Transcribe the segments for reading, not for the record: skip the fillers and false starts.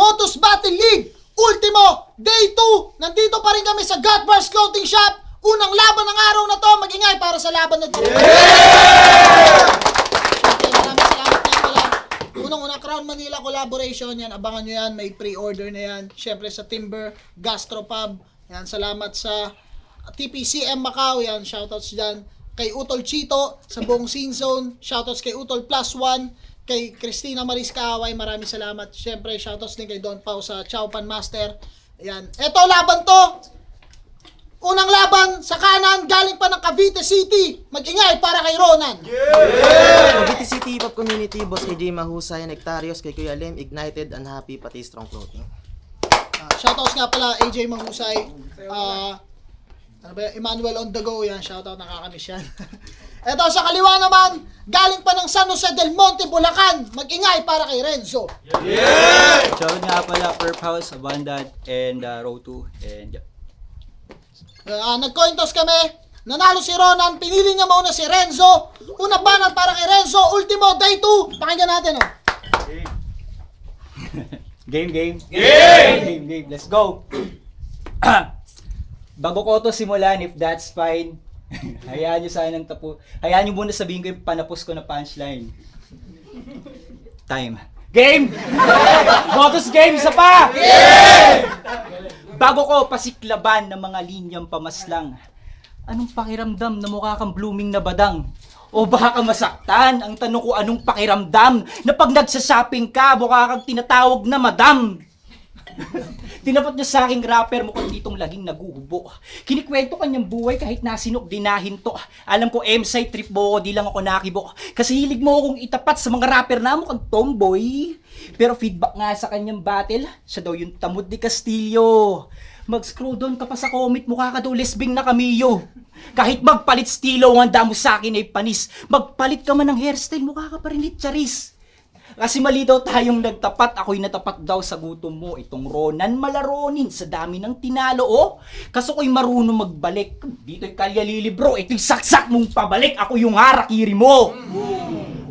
Motus Battle League Ultimo Day 2. Nandito pa rin kami sa Godbars Clothing Shop. Unang laban ng araw na to. Mag-ingay para sa laban na to. Okay, maraming salamat nga pala. Unang-una Crown Manila collaboration yan. Abangan nyo yan. May pre-order na yan. Siyempre sa Timber Gastropub. Yan, salamat sa TPCM Macau. Yan, shoutouts dyan. Kay Utol Chito sa buong Scene Zone. Shoutouts kay Utol Plus One. Kay Christina Maris Kaaway, maraming salamat. Siyempre, shoutouts din kay Don Pao sa Chowpan Master. Ayan. Eto, laban to. Unang laban sa kanan, galing pa ng Cavite City. Mag-ingay para kay Ronan. Cavite City Hip Hop Community, Boss AJ Mahusay, Nectarios, kay Kuya Lim, Ignited, and Happy, pati Strong Clothing. Shoutouts nga pala, AJ Mahusay. Ano ba, Emmanuel on the go, yan. Shoutout, nakakamiss yan. Eto, sa kaliwa naman, galing pa ng San Jose del Monte, Bulacan. Mag-ingay para kay Renzo. Yeah! Shoutout nga pala, Perp House, Abundant, and Row 2, and nag-coin toss kami. Nanalo si Ronan, pinili niya muna si Renzo. Una banat para kay Renzo, ultimo, day 2. Pakinggan natin, oh. Game! Let's go! Bago ko to simulan, if that's fine, hayaan nyo muna sabihin ko yung panapos ko na punchline. Time. Game! Motus game, isa pa! Bago ko pasiklaban ng mga linyang pamaslang, anong pakiramdam na mukha kang blooming na badang? O baka masaktan? Ang tanong ko, anong pakiramdam na pag nagsashopping ka, mukha kang tinatawag na madam? Tinapat niya sa aking rapper, mukhang ditong laging naguhubo. Kinikwento kanyang buhay kahit nasinok dinahin to. Alam ko M-side trip mo, di lang ako nakibo. Kasi hilig mo akong itapat sa mga rapper na mukhang tomboy. Pero feedback nga sa kanyang battle, siya daw yung tamod ni Castillo. Mag-scroll down ka pa sa comment, mukha ka daw lesbing na Camillo. Kahit magpalit stilo, ang handa mo sa akin ay panis. Magpalit ka man ng hairstyle, mukha ka pa rin ni Charis. Kasi mali daw tayong nagtapat, ako'y natapat daw sa gutom mo. Itong Ronan malaronin sa dami ng tinalo, oh. Kaso ko'y marunong magbalik. Dito'y kalyalili bro, ito'y saksak mong pabalik. Ako yung harakiri mo.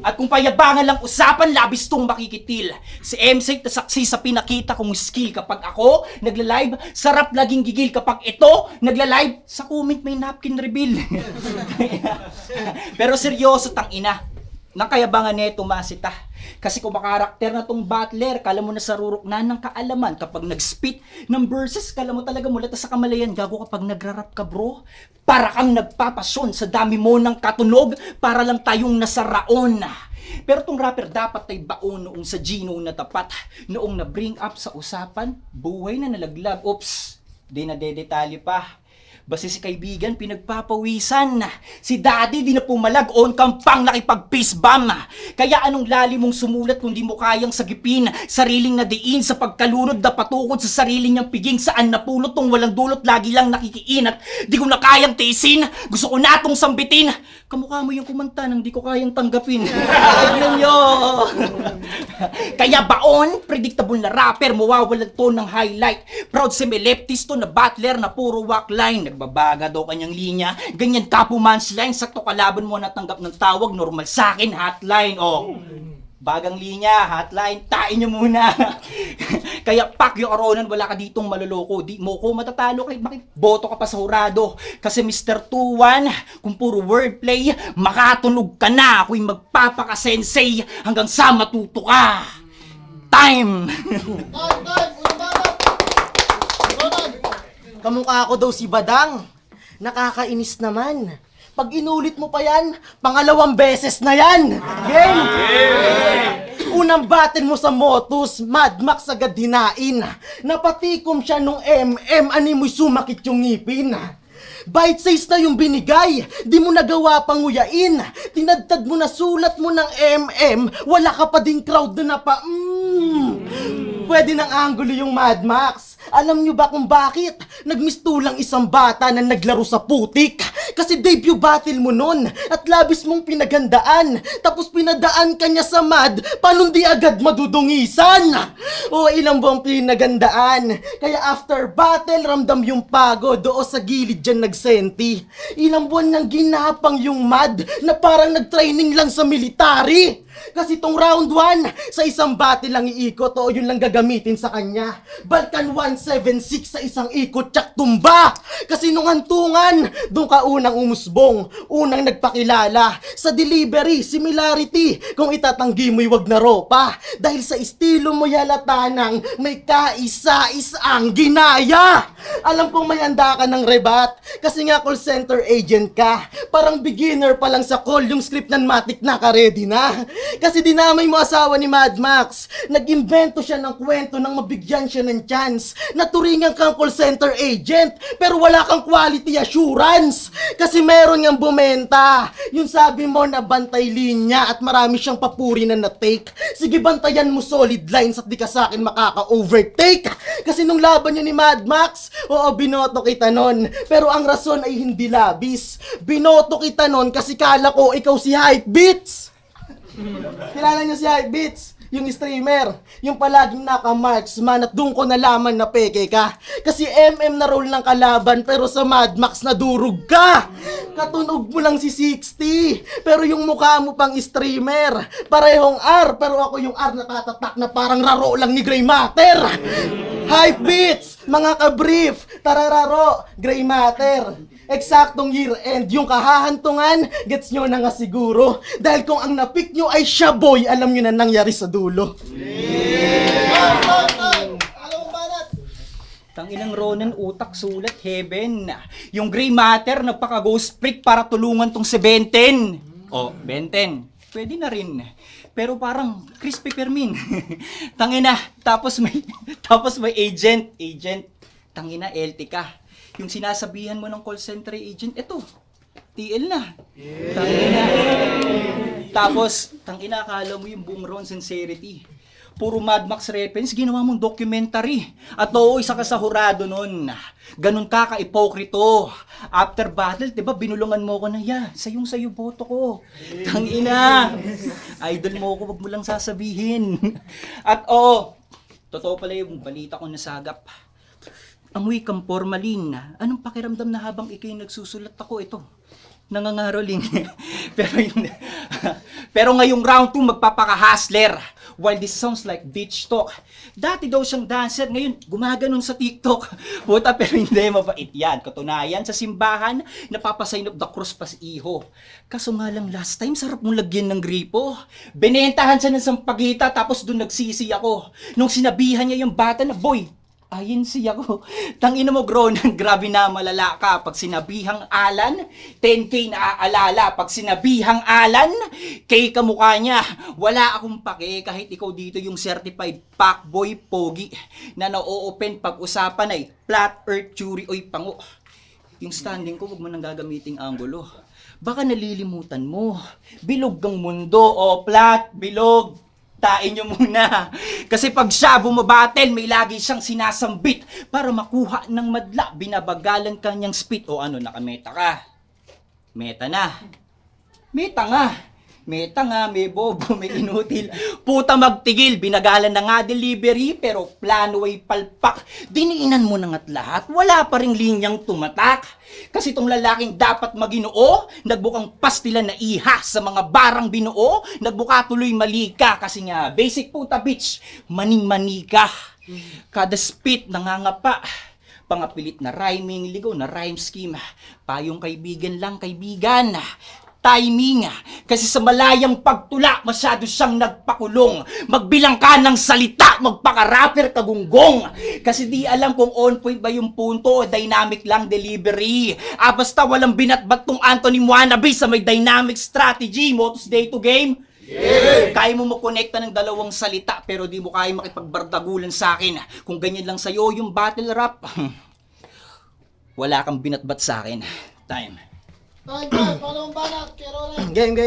At kung payabangan lang usapan, labis tong makikitil. Si MC saksi sa pinakita kong skill. Kapag ako nagla-live, sarap laging gigil. Kapag ito nagla-live, sa comment may napkin reveal. Pero seryoso tang ina, nang kayabangan neto masita. Kasi kung makarakter na tong battler, kala mo na sa ruruknan ng kaalaman. Kapag nag-spit ng verses, kala mo talaga mula sa kamalayan. Gago kapag nagrarap ka bro, para kang nagpapasyon sa dami mo ng katunog, para lang tayong nasa raon. Pero tong rapper dapat ay baon noong sa Gino na tapat. Noong na-bring up sa usapan, buhay na nalaglag. Oops, di na dedetalye pa. Basta si kaibigan pinagpapawisan. Si daddy di na pumalag on kampang nakipag-peace bomb. Kaya anong lalim mong sumulat kung di mo kayang sagipin sariling na diin sa pagkalunod na patukod sa sarili niyang piging saan napulot tong walang dulot lagi lang nakikiinat. Di ko na kayang tiisin. Gusto ko na tong sambitin. Kamukha mo yung kumanta nang di ko kayang tanggapin. Tignan nyo. Kaya baon, predictable na rapper, mawawalan to ng highlight. Proud semi-leftist to na battler na puro walk line. Nagbabaga daw kanyang linya, ganyan tapo man's-line, sakto kalaban mo natanggap ng tawag, normal sa akin, hotline, oh. Bagang linya, hotline, tain nyo muna. Kaya pak yung Ronan, wala ka ditong maloloko. Di mo ko matatalo kahit makiboto ka pa sa hurado. Kasi Mr. 2-1, kung puro wordplay, makatunog ka na. Ako'y magpapaka-sensei hanggang sa matuto ka. Time! Kamukha ako daw si Badang. Nakakainis naman. Pag inulit mo pa yan, pangalawang beses na yan. Game! Unang battle mo sa Motus, Mad Max agad dinain. Napatikom siya nung ani mo'y sumakit yung ngipin. Bite size na yung binigay, di mo nagawa pang nguyain. Tinadtad mo na sulat mo ng wala ka pa ding crowd na Pwede ng angulo yung Mad Max. Alam nyo ba kung bakit? Nagmistulang isang bata na naglaro sa putik. Kasi debut battle mo nun at labis mong pinagandaan. Tapos pinadaan ka niya sa mad, paano di agad madudungisan? O ilang buwang pinagandaan. Kaya after battle, ramdam yung pagod. O sa gilid dyan nagsenti. Ilang buwan nang ginapang yung mad na parang nagtraining lang sa military. Kasi tong round 1, sa isang battle lang iikot o yun lang gagamitin sa kanya. Balkan 176 sa isang ikot tsak tumba. Kasi nung hantungan, doon ka unang umusbong, unang nagpakilala. Sa delivery, similarity, kung itatanggi mo'y wag na ropa. Dahil sa estilo mo yalata ng may kaisa-isang ginaya. Alam kong may handa ka ng rebat, kasi nga call center agent ka. Parang beginner pa lang sa call, yung script ng matik naka-ready na. Kasi dinamay mo asawa ni Mad Max. Nag-imbento siya ng kwento nang mabigyan siya ng chance. Naturingan kang call center agent, pero wala kang quality assurance. Kasi meron ngang bumenta. Yung sabi mo na bantay linya at marami siyang papuri na na-take. Sige, bantayan mo solid lines at di ka sa akin makaka-overtake. Kasi nung laban niyo ni Mad Max, oo, binoto kita nun. Pero ang rason ay hindi labis. Binoto kita nun kasi kala ko ikaw si Hypebeats. Kilala niyo si Hypebeats? Yung streamer, yung palaging naka-marksman at doon ko nalaman na peke ka. Kasi MM na role ng kalaban pero sa Mad Max nadurog ka. Katunog mo lang si 60, pero yung mukha mo pang streamer. Parehong R, pero ako yung R na tatatak na parang raro lang ni Grey Matter. Hypebeats, mga ka-brief, tarararo, Grey Matter. Eksaktong year end, yung kahahantungan, gets nyo na nga siguro. Dahil kung ang napik nyo ay siya boy, alam nyo na nangyari sa dulo. Tanginang Ronan, utak, sulat, heaven. Yung Grey Matter, nagpaka-ghost freak para tulungan tong si Benten. O, Benten, pwede na rin. Pero parang crispy permin. Tangina, tapos may agent. Tangina, LT ka. Yung sinasabihan mo ng call center agent, eto, TL na. Tangina. Tapos, tangina, akala mo yung buong Ron sincerity. Puro Mad Max reference, ginawa mong documentary. At oo, isa ka sa hurado nun. Ganun ka ka-ipokrito. After battle, diba, binulungan mo ko na, sayong-sayo boto ko. Tangina. Idol mo ko, wag mo lang sasabihin. At oo, totoo pala yung balita ko nasagap. Amoy kang formalin. Anong pakiramdam na habang ikay nagsusulat ako ito? Nangangaroling. pero ngayong round 2 magpapaka-hustler. While this sounds like bitch talk. Dati daw siyang dancer, ngayon gumaganon sa TikTok. Puta, pero hindi, mabait yan. Katunayan, sa simbahan, napapasign of the cross pa si Iho. Kaso nga lang last time, sarap mong lagyan ng gripo. Benentahan siya ng sampagita, tapos doon nagsisi ako. Nung sinabihan niya yung bata na, boy, ayin siya ko. Tangina mo, Gronan, grabe na malala ka. Pag sinabihang Alan, 10K naaalala. Pag sinabihang Alan, K kamukha niya. Wala akong pake kahit ikaw dito yung certified fuckboy pogi na na-o-open pag-usapan ay flat earth theory oy pango. Yung standing ko, wag mo nang gagamiting anggulo. Baka nalilimutan mo. Bilog ang mundo, o flat, bilog. Tain nyo muna. Kasi pag siya bumabattle, may lagi siyang sinasambit para makuha ng madla. Binabagalan kanyang spit. O ano, nakameta ka? Meta na. Meta nga. Meta nga, may bobo, may inutil. Puta magtigil, binagalan na nga delivery, pero plano ay palpak. Diniinan mo na nga't lahat, wala pa ring linyang tumatak. Kasi tong lalaking dapat maginoo, nagbukang pastilan na iha sa mga barang binuo, nagbuka tuloy mali ka. Kasi nga, basic puta bitch, maning-mani ka. Kada spit nangangapa. Pangapilit na rhyming, ligaw na rhyme scheme. Payong kaibigan lang, kaibigan. Timing, kasi sa malayang pagtula, masyado siyang nagpakulong. Magbilang ka ng salita, magpaka-rapper kagunggong. Kasi di alam kung on point ba yung punto o dynamic lang delivery. Basta walang binatbat tong Anthony Wannabe sa may dynamic strategy. Motos day to game. Yeah. Kaya mo makonekta ng dalawang salita, pero di mo kaya makipagbardagulan sa akin. Kung ganyan lang sa'yo yung battle rap, wala kang binatbat sa akin. Time. Game.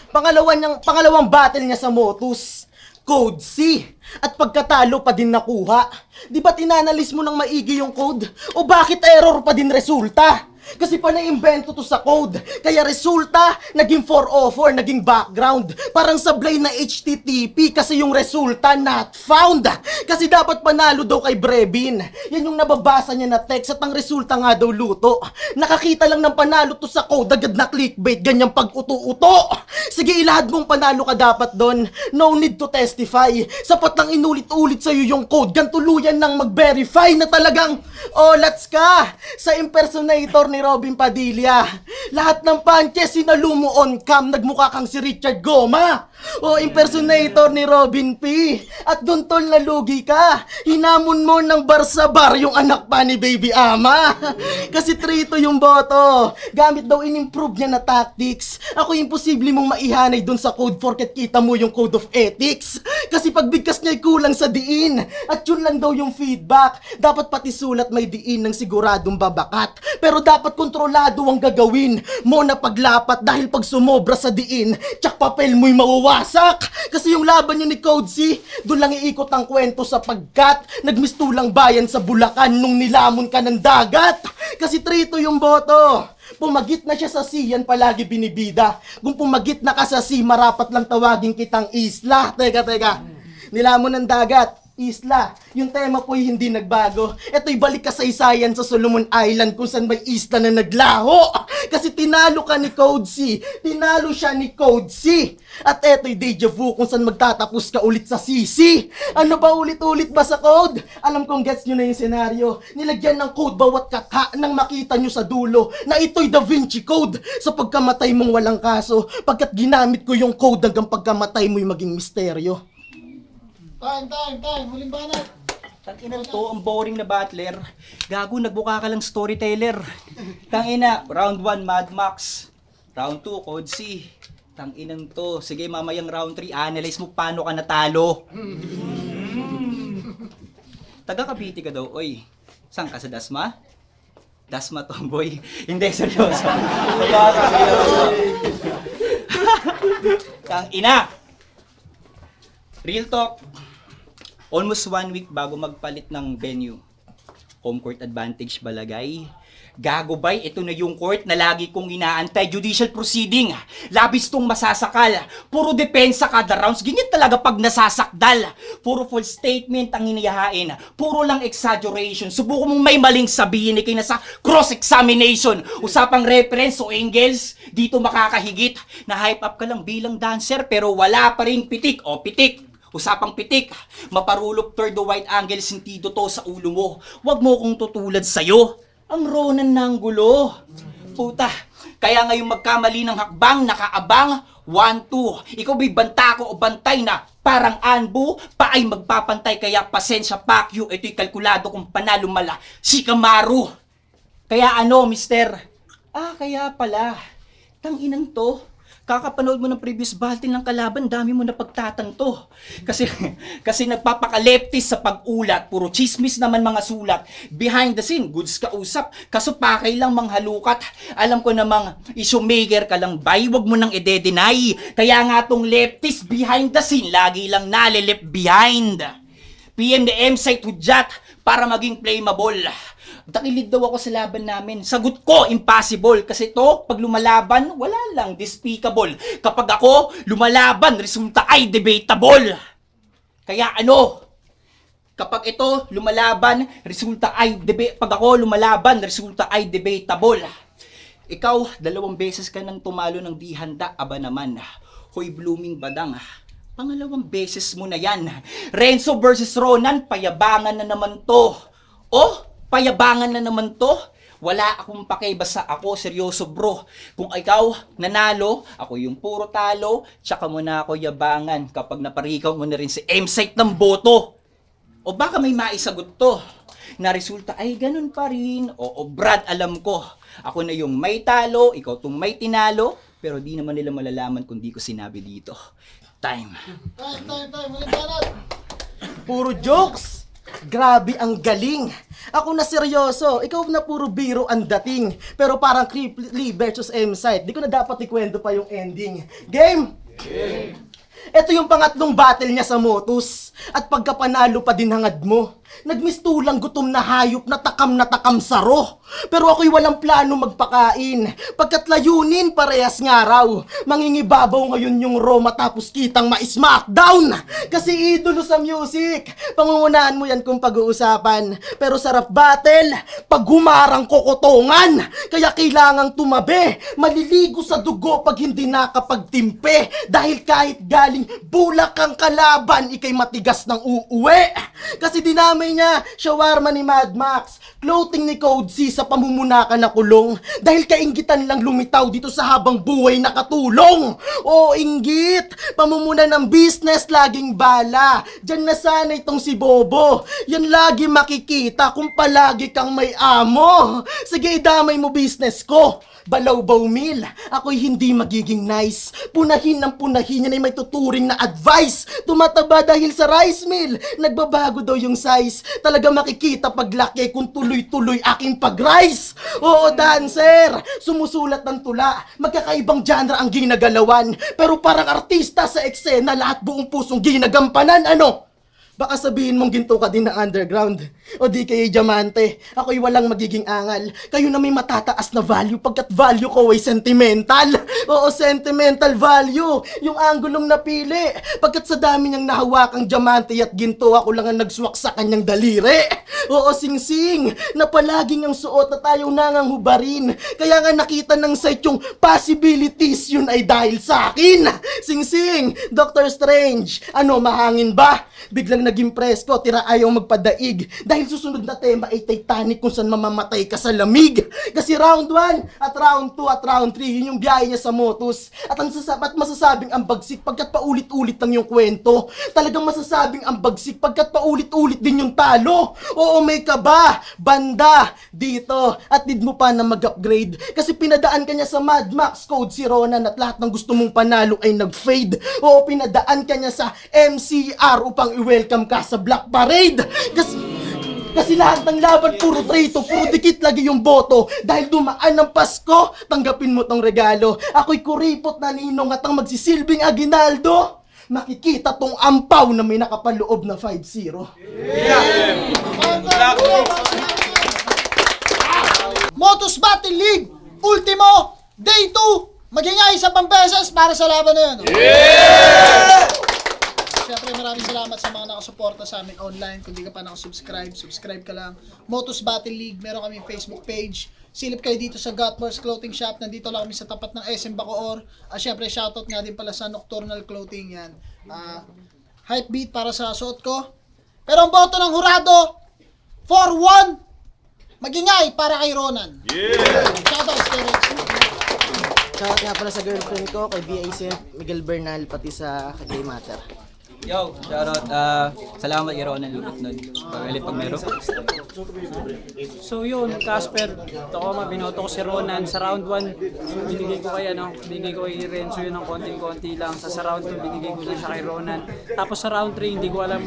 Pangalawang battle niya sa Motus, Code C. At pagkatalo pa din nakuha. Di ba tinanalis mo ng maigi yung code? O bakit error pa din resulta? Kasi pa na-invento to sa code. Kaya resulta, naging 404, naging background. Parang sablay na HTTP kasi yung resulta not found. Kasi dapat panalo daw kay Brevin. Yan yung nababasa niya na text at ang resulta nga daw luto. Nakakita lang ng panalo to sa code, agad na clickbait, ganyang pag-uto-uto. Sige, ilahad mong panalo ka dapat doon. No need to testify. Sapat lang inulit-ulit sa'yo yung code. Gantuluyan nang mag-verify na talagang, oh, let's ka! Sa impersonator ni Robin Padilla. Lahat ng punches sinalo mo on cam, nagmukha kang si Richard Goma. O impersonator ni Robin P. At doon tol nalugi ka. Hinamon mo ng bar sa bar yung anak pa ni Baby Ama. Kasi trito yung boto. Gamit daw in-improve niya na tactics. Ako imposible mong maihanay doon sa code porket kita mo yung code of ethics. Kasi pagbigkas niya'y kulang sa diin. At yun lang daw yung feedback. Dapat pati sulat may diin ng siguradong babakat. Pero dapat kontrolado ang gagawin mo na paglapat dahil pag sumobra sa diin, tsak papel mo'y mawawasak. Kasi yung laban niya ni Code C, doon lang iikot ang kwento sapagkat nagmistulang bayan sa Bulacan nung nilamon ka ng dagat. Kasi trito yung boto. Pumagit na siya sa sea, yan palagi binibida. Kung pumagit na ka sa sea, marapat lang tawagin kitang isla. Teka. Nilamon ng dagat, isla. Yung tema po'y hindi nagbago. Ito'y balik kasaysayan sa Solomon Island kung saan may isla na naglaho. Kasi tinalo ka ni Code C. Tinalo siya ni Code C. At eto'y deja vu kung saan magtatapos ka ulit sa CC. Ano ba ulit-ulit ba sa code? Alam kong gets nyo na yung senaryo. Nilagyan ng code bawat kata nang makita nyo sa dulo na ito'y Da Vinci Code. Sa pagkamatay mong walang kaso, pagkat ginamit ko yung code hanggang pagkamatay mo'y maging misteryo. Time. Huling banat. Tangina to, ang boring na battler. Gago, nagbuka ka lang storyteller. Tangina, round 1 Mad Max. Round 2 Code C. Tanginang to. Sige, mamayang round 3, analyze mo paano ka natalo. Taga Cavite ka daw, oy. Saan ka sa Dasma? Dasma tomboy. Hindi, seryoso. Tangina. Real talk. Almost 1 week bago magpalit ng venue. Home court advantage balagay. Gago bay, ito na yung court na lagi kong inaantay. Judicial proceeding. Labis tong masasakal. Puro depensa kada rounds. Ganyan talaga pag nasasakdal. Puro false statement ang iniyahain. Puro lang exaggeration. Subuko mong may maling sabihin kay nasa cross-examination. Usapang reference o angles. Dito makakahigit. Na-hype up ka lang bilang dancer pero wala pa ring pitik o pitik. Usapang pitik, maparulok third o wide angle sentido to sa ulo mo. Huwag mo kong tutulad sa'yo. Ang Ronan ng gulo. Puta, kaya ngayong magkamali ng hakbang, nakaabang, 1-2. Ikaw ba'y banta ko o bantay na parang anbu? Pa ay magpapantay kaya pasensya Pacquiao. Ito'y kalkulado kung panalo mala si Kamaru. Kaya ano, mister? Kaya pala. Tanginang to. Kakapanood mo ng previous battle ng kalaban, dami mo na pagtatanto. Kasi nagpapaka-leftist sa pag-ulat. Puro chismis naman mga sulat. Behind the scene, goods kausap. Kaso pakay lang manghalukat. Alam ko namang issue maker ka lang, bay. Huwag mo nang ide-deny. Kaya nga tong leftist behind the scene, lagi lang nalilip behind. PM the M-site hudyat para maging flammable. Takilid daw ako sa laban namin. Sagot ko, impossible. Kasi to, pag lumalaban, wala lang, despicable. Kapag ako lumalaban, resulta ay debatable. Kaya ano, kapag ito lumalaban, resulta ay pag ako lumalaban, resulta ay debatable. Ikaw, 2 beses ka nang tumalo ng di handa, aba naman. Hoy blooming badang, 2 beses mo na yan. Renzo versus Ronan, payabangan na naman to. Oh, payabangan na naman to. Wala akong pake, basta ako seryoso bro. Kung ikaw nanalo, ako yung puro talo, tsaka mo na ako yabangan kapag naparikaw mo na rin si M-site ng boto. O baka may maisagot to na resulta ay ganun pa rin. O Brad, alam ko, ako na yung may talo, ikaw tong may tinalo, pero di naman nila malalaman kung di ko sinabi dito. Time. Huling banat. Puro jokes! Grabe ang galing! Ako na seryoso, ikaw na puro biro ang dating. Pero parang Creeply versus M-site, di ko na dapat ikwento pa yung ending. Game! Ito yung pangatlong battle niya sa Motus. At pagkapanalo pa din hangad mo. Nagmistulang gutom na hayop na takam saro. Pero ako'y walang plano magpakain. Pagkat layunin parehas nga raw. Mangingibabaw ngayon yung Roma tapos kitang ma-smackdown. Kasi idolo sa music. Pangungunahan mo yan kung pag-uusapan. Pero sarap battle pag humarang kokotongan. Kaya kailangang tumabi. Maliligo sa dugo pag hindi nakapagtimpe. Dahil kahit galing bulak ang kalaban, ikay matigas ng uuwi. Kasi dinamay niya shawarma ni Mad Max, clothing ni Code C sa pamumuna ka na kulong. Dahil kainggitan lang lumitaw dito sa habang buhay nakatulong. O inggit, pamumuna ng business laging bala. Diyan na sana itong si Bobo. Yan lagi makikita kung palagi kang may amo. Sige, idamay mo business ko. Balaw-baw mil, ako'y hindi magiging nice. Punahin ng punahin yan ay may tuturing na advice. Tumataba dahil sa rice mill, nagbabago daw yung size. Talaga makikita paglaki kung tuloy-tuloy aking pag-rise. Oo, dancer, sumusulat ng tula. Magkakaibang genre ang ginagalawan. Pero parang artista sa eksena, lahat buong pusong ginagampanan. Ano? Baka sabihin mong ginto ka din ng underground. O di kayo diamante. Ako'y walang magiging angal. Kayo na may matataas na value pagkat value ko ay sentimental. Oo, sentimental value. Yung anggulong napili. Pagkat sa dami niyang nahawakang diamante at ginto, ako lang ang nagswak sa kanyang daliri. Oo, sing-sing. Na palaging ang suot at ayaw nangang hubarin. Kaya nga nakita ng site yung possibilities, yun ay dahil sa akin. Sing-sing, Dr. Strange. Ano, mahangin ba? Biglang naging presko, tira ayaw magpadaig. Dahil susunod na tema ay Titanic kung saan mamamatay ka sa lamig. Kasi round 1 at round 2 at round 3, yun yung biyahe niya sa motos. At ang masasabing ang bagsik pagkat paulit-ulit lang yung kwento. Talagang masasabing ang bagsik pagkat paulit-ulit din yung talo. Oo, may kaba, banda, dito. At need mo pa na mag-upgrade. Kasi pinadaan ka niya sa Mad Max Code si Ronan at lahat ng gusto mong panalo ay nag-fade. Oo, pinadaan ka niya sa MCR upang i-welcome ka sa Black Parade. Kasi lahat ng laban puro trito, puro dikit lagi yung boto. Dahil dumaan ng Pasko, tanggapin mo tong regalo. Ako'y kuripot na ninong at ang magsisilbing aginaldo. Makikita tong ampaw na may nakapaloob na 5-0. Motos Battle League, ultimo, day 2. Magingay sa pambeses para sa laban na yun. Siyempre maraming salamat sa mga nakasuporta sa amin online. Kung di ka pa nakasubscribe, subscribe ka lang. Motos Battle League, meron kami Facebook page. Silip kayo dito sa Godbars Clothing Shop. Nandito lang kami sa tapat ng SM Bacoor. At syempre shoutout nga din pala sa Nocturnal Clothing yan. Hype beat para sa suot ko. Pero ang boto ng hurado, 4-1, magingay para kay Ronan. Shoutout kay Ronan. Shoutout nga pala sa girlfriend ko, kay BAC, Miguel Bernal, pati sa kay Matter. Yo, shoutout. Salamat kay Ronan Lupit nun. Pagalit pag meron. So yun, Casper, binoto ko si Ronan sa round 1. Binigay ko kay Renzo yun ng konting-konti lang. Sa round 2, binigay ko na siya kay Ronan. Tapos sa round 3, hindi ko alam.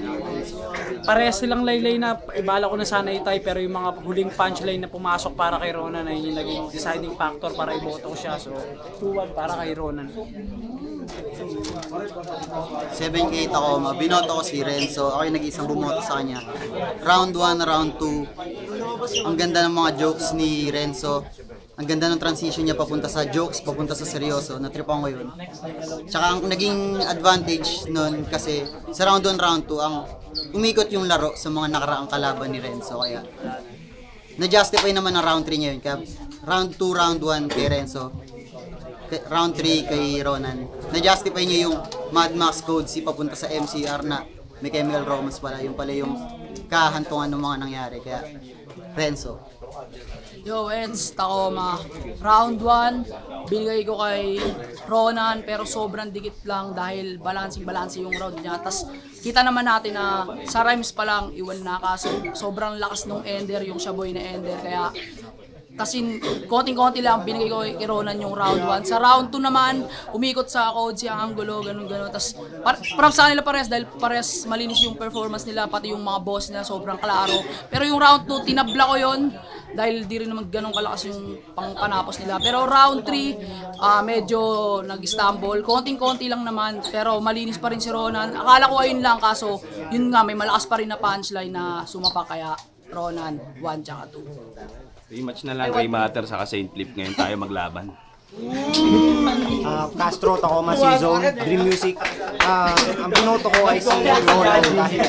Parehas silang laylay na, ibala ko na sana itay, pero yung mga huling punchline na pumasok para kay Ronan ay yung naging deciding factor para iboto ko siya. So 2-1 para kay Ronan. 7-8 ako, binoto ko si Renzo. Ako yung nag-iisang bumoto sa kanya. Round 1, round 2. Ang ganda ng mga jokes ni Renzo. Ang ganda ng transition niya papunta sa jokes, papunta sa seryoso. Natripan ko yun. Tsaka ang naging advantage nun kasi sa round 1, round 2, ang umikot yung laro sa mga nakaraang kalaban ni Renzo. Kaya na-justify naman ang round 3 niya yun. Kaya round 2, round 1 kay Renzo. Round 3 kay Ronan. Na-justify niya yung Mad Max Code C papunta sa MCR na may chemical romance pala. Yung pala yung kahantungan ng mga nangyari. Kaya Renzo. Yo, Eds, Takoma. Round 1, binigay ko kay Ronan pero sobrang dikit lang dahil balancing yung round niya. Tapos kita naman natin na sa rhymes pa lang, iwan na kaso sobrang lakas nung ender, yung Shaboy na ender. Kaya Kasi konting-konti lang binigay ko kay Ronan yung round 1. Sa round 2 naman, umikot sa code si Angulo, ganun-ganun. Tapos parang sa kanila pares dahil pares malinis yung performance nila, pati yung mga boss nila sobrang klaro. Pero yung round 2, tinabla ko yon dahil di rin naman ganun kalakas yung panapos nila. Pero round 3, medyo nag-stumble. Konting-konti lang naman, pero malinis pa rin si Ronan. Akala ko ayun lang, kaso yun nga, may malakas pa rin na punchline na sumapa, kaya Ronan 1 tsaka 2. Rematch na lang kay Matter sa Saint Flip ngayon tayo maglaban. Castro, Tacoma, Season, Dream Music. Ang binoto ko ay si Ronan dahil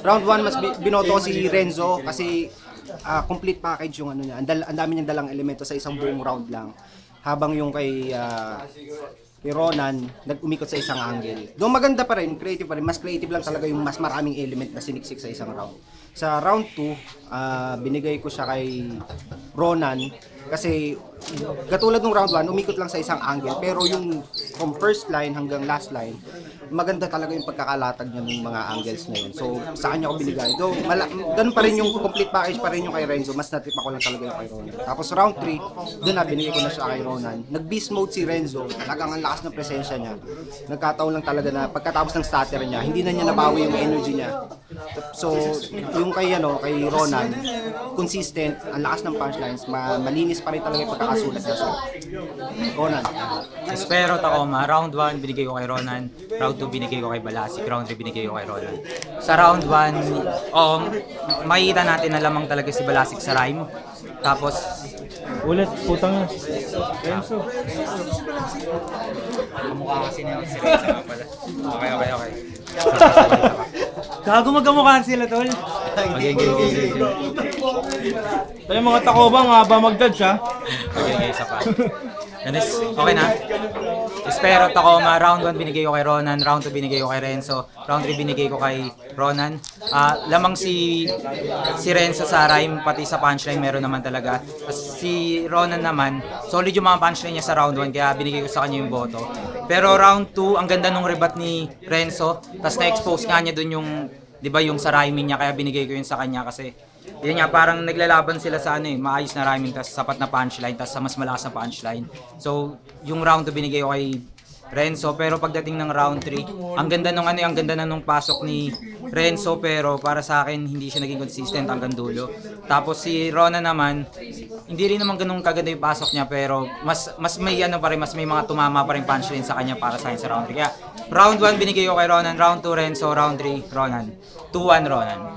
round 1 mas binoto ko si Renzo kasi complete package yung ano niya. Ang dami niyang dalang elemento sa isang buong round lang. Habang yung kay Ronan, nag-umikot sa isang angle. Doon maganda pa rin, creative pa rin. Mas creative lang talaga yung mas maraming element na siniksik sa isang round. Sa round 2, binigay ko siya kay Ronan kasi katulad ng round 1, umikot lang sa isang angle. Pero yung from first line hanggang last line, maganda talaga yung pagkakalatag niya ng mga angles na yun. So, sa kanya ko binigay. Though, ganun pa rin yung complete package pa rin yung kay Renzo. Mas natip ako lang talaga yung kay Ronan. Tapos round 3, doon na binigay ko na siya kay Ronan. Nag-beast mode si Renzo. Talagang ang lakas ng presensya niya. Nagkataon lang talaga na pagkatapos ng stutter niya, hindi na niya nabawi yung energy niya. So, yung kay Ronan, consistent, ang lakas ng punchlines, malinis pa rin talaga yung pagkakasulat niya. So, Ronan. Espero Tacoma, round 1 binigay ko kay Ronan, round 2 binigay ko kay Balasik, round 3 binigay ko kay Ronan. Sa round 1, makikita natin na lamang talaga si Balasik sa rhyme. Tapos, ulit, putang na. Renzo. kamukha kasi niya si Renzo nga pala. Okay. Gago magkamukhaan sila, tol. Okay. Tayo mga Tacoma, nga ba mag-judge, ha? Okay, isa pa. Dennis, okay na? Espero Tacoma, round 1 binigay ko kay Ronan, round 2 binigay ko kay Renzo, round 3 binigay ko kay Ronan. Lamang si Renzo sa rhyme, pati sa punchline meron naman talaga. Si Ronan naman, solid yung mga punchline niya sa round 1, kaya binigay ko sa kanya yung boto. Pero round 2, ang ganda nung rebat ni Renzo, tas na-expose nga niya dun yung, di ba, yung sa rhyming niya, kaya binigay ko yun sa kanya kasi yun nga, parang naglalaban sila sa maayos na rhyming, tas sapat na punchline, tas sa mas malakas na punchline. So, yung round 2 binigay ko kay Renzo, pero pagdating ng round 3, ang ganda nung pasok ni Renzo, pero para sa akin hindi siya naging consistent hanggang dulo. Tapos si Ronan naman, hindi rin naman ganun kaganda yung pasok niya, pero mas may mas may mga tumama pa rin punchline sa kanya para sa akin sa round 3. Kaya round 1 binigay ko kay Ronan, round 2 Renzo, round 3 Ronan. 2-1 Ronan.